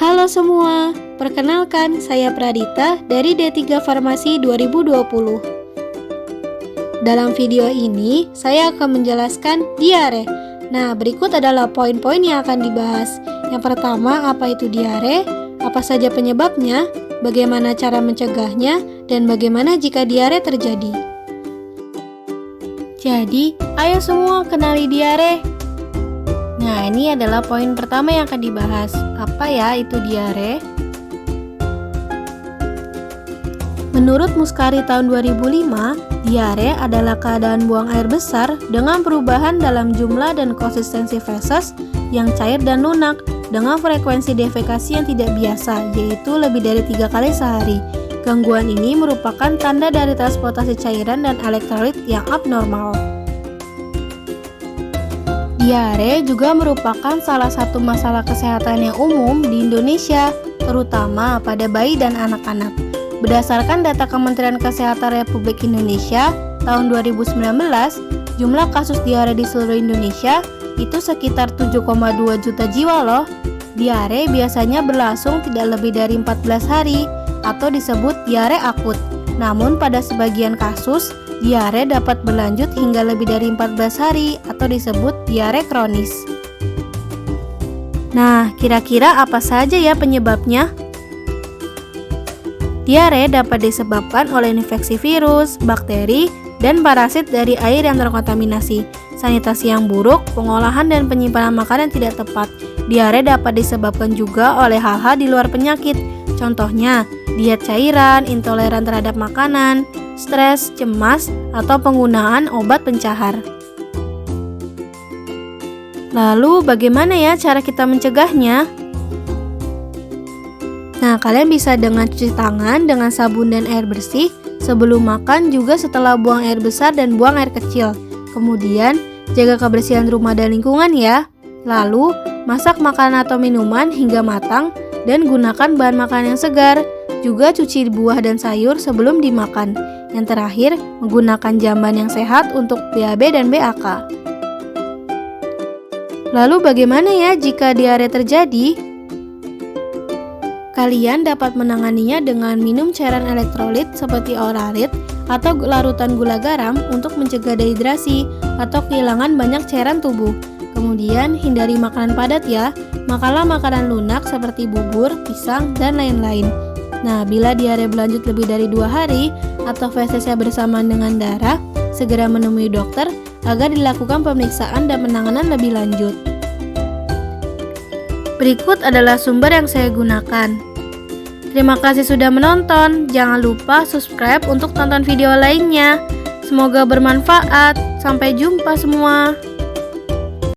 Halo semua, perkenalkan saya Pradita dari D3 Farmasi 2020. Dalam video ini, saya akan menjelaskan diare. Nah, berikut adalah poin-poin yang akan dibahas. Yang pertama, apa itu diare, apa saja penyebabnya, bagaimana cara mencegahnya, dan bagaimana jika diare terjadi. Jadi, ayo semua kenali diare. Nah, ini adalah poin pertama yang akan dibahas. Apa ya itu diare? Menurut Muskari tahun 2005, diare adalah keadaan buang air besar dengan perubahan dalam jumlah dan konsistensi feses yang cair dan lunak dengan frekuensi defekasi yang tidak biasa, yaitu lebih dari 3 kali sehari. Gangguan ini merupakan tanda dari transportasi cairan dan elektrolit yang abnormal. Diare juga merupakan salah satu masalah kesehatan yang umum di Indonesia, terutama pada bayi dan anak-anak. Berdasarkan data Kementerian Kesehatan Republik Indonesia tahun 2019, jumlah kasus diare di seluruh Indonesia itu sekitar 7,2 juta jiwa loh. Diare biasanya berlangsung tidak lebih dari 14 hari atau disebut diare akut. Namun pada sebagian kasus, diare dapat berlanjut hingga lebih dari 14 hari atau disebut diare kronis. Nah, kira-kira apa saja ya penyebabnya? Diare dapat disebabkan oleh infeksi virus, bakteri, dan parasit dari air yang terkontaminasi, sanitasi yang buruk, pengolahan dan penyimpanan makanan yang tidak tepat. Diare dapat disebabkan juga oleh hal-hal di luar penyakit, contohnya diet cairan, intoleran terhadap makanan, stres, cemas, atau penggunaan obat pencahar. Lalu bagaimana ya cara kita mencegahnya? Nah, kalian bisa dengan cuci tangan dengan sabun dan air bersih sebelum makan, juga setelah buang air besar dan buang air kecil. Kemudian, jaga kebersihan rumah dan lingkungan ya. Lalu, masak makanan atau minuman hingga matang dan gunakan bahan makanan yang segar. Juga cuci buah dan sayur sebelum dimakan. Yang terakhir, menggunakan jamban yang sehat untuk BAB dan BAK. Lalu bagaimana ya jika diare terjadi? Kalian dapat menanganinya dengan minum cairan elektrolit seperti Oralit atau larutan gula garam untuk mencegah dehidrasi atau kehilangan banyak cairan tubuh. Kemudian hindari makanan padat ya, makanlah makanan lunak seperti bubur, pisang, dan lain-lain. Nah, bila diare berlanjut lebih dari 2 hari atau fesesnya bersamaan dengan darah, segera menemui dokter agar dilakukan pemeriksaan dan penanganan lebih lanjut. Berikut adalah sumber yang saya gunakan. Terima kasih sudah menonton. Jangan lupa subscribe untuk tonton video lainnya. Semoga bermanfaat. Sampai jumpa semua.